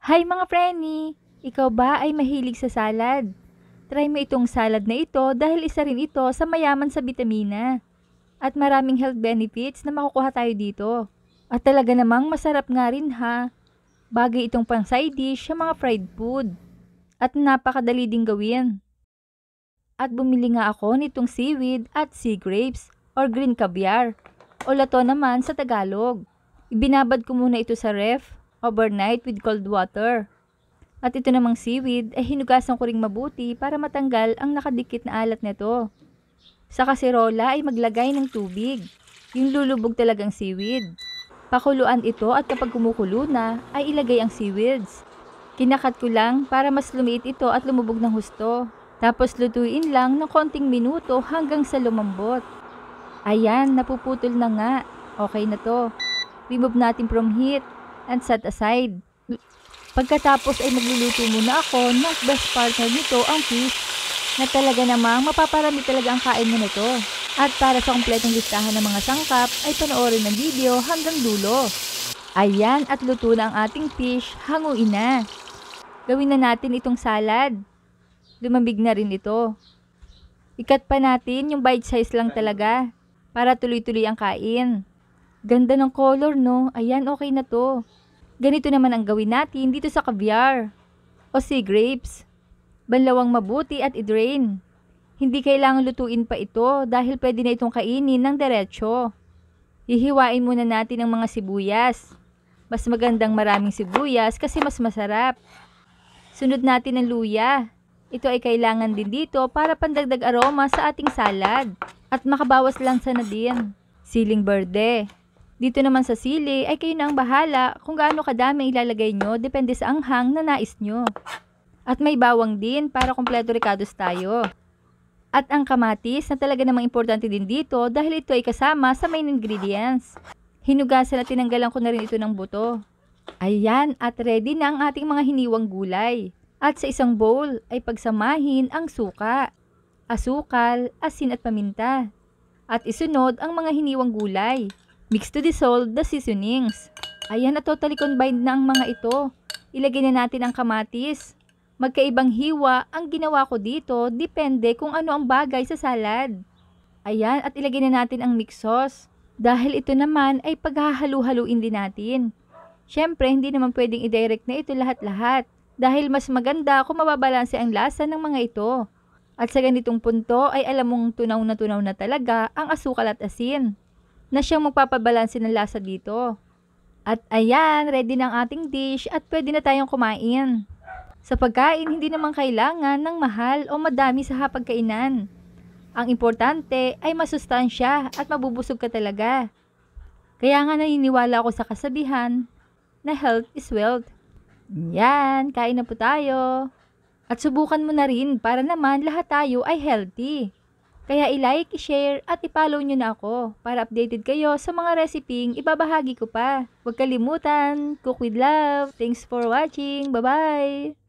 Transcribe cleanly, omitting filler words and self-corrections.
Hi mga Frenny! Ikaw ba ay mahilig sa salad? Try mo itong salad na ito dahil isa rin ito sa mayaman sa bitamina. At maraming health benefits na makukuha tayo dito. At talaga namang masarap nga rin ha. Bagay itong pang side dish sa mga fried food. At napakadali ding gawin. At bumili nga ako nitong seaweed at sea grapes or green caviar o lato naman sa Tagalog. Ibinabad ko muna ito sa ref overnight with cold water. At ito namang seaweed ay hinugasan ko ring mabuti para matanggal ang nakadikit na alat nito. Sa kaserola ay maglagay ng tubig, yung lulubog talagang seaweed. Pakuluan ito at kapag kumukulo na ay ilagay ang seaweeds. Kinakat ko lang para mas lumiit ito at lumubog ng husto. Tapos lutuin lang ng konting minuto hanggang sa lumambot. Ayan, napuputol na nga. Okay na to. Remove natin from heat and set aside. Pagkatapos ay magluluto muna ako ng best partner nito ang fish na talaga namang mapaparami talaga ang kain mo nito. At para sa kompletong listahan ng mga sangkap ay panoorin ng video hanggang dulo. Ayan at luto na ang ating fish, hanguin na. Gawin na natin itong salad. Lumambig na rin ito. Ikat pa natin yung bite size lang talaga para tuloy-tuloy ang kain. Ganda ng color no, ayan okay na to. Ganito naman ang gawin natin dito sa caviar o sea grapes. Banlawang mabuti at i-drain. Hindi kailangan lutuin pa ito dahil pwede na itong kainin ng diretsyo. Hihiwain muna natin ang mga sibuyas. Mas magandang maraming sibuyas kasi mas masarap. Sunod natin ang luya. Ito ay kailangan din dito para pandagdag aroma sa ating salad at makabawas lansa na din. Siling berde. Dito naman sa sili ay kayo na ang bahala kung gaano kadami ilalagay nyo depende sa anghang na nais nyo. At may bawang din para kompleto ricados tayo. At ang kamatis na talaga namang importante din dito dahil ito ay kasama sa main ingredients. Hinugasan at tinanggalan ko na rin ito ng buto. Ayan at ready na ang ating mga hiniwang gulay. At sa isang bowl ay pagsamahin ang suka, asukal, asin at paminta. At isunod ang mga hiniwang gulay. Mix to dissolve the seasonings. Ayan na totally combined na ang mga ito. Ilagay na natin ang kamatis. Magkaibang hiwa ang ginawa ko dito, depende kung ano ang bagay sa salad. Ayan at ilagay na natin ang mix sauce. Dahil ito naman ay paghahalu-haluin din natin. Siyempre hindi naman pwedeng i-direct na ito lahat-lahat. Dahil mas maganda kung mababalanse ang lasa ng mga ito. At sa ganitong punto ay alam mong tunaw na talaga ang asukal at asin na siyang magpapabalanse ng lasa dito. At ayan, ready na ang ating dish at pwede na tayong kumain. Sa pagkain, hindi naman kailangan ng mahal o madami sa hapagkainan. Ang importante ay masustansya at mabubusog ka talaga. Kaya nga naniniwala ako sa kasabihan na health is wealth. Yan, kain na po tayo. At subukan mo na rin para naman lahat tayo ay healthy. Kaya i-like, i-share at i-follow nyo na ako para updated kayo sa mga reseping ibabahagi ko pa. Huwag kalimutan, cook with love. Thanks for watching. Bye-bye!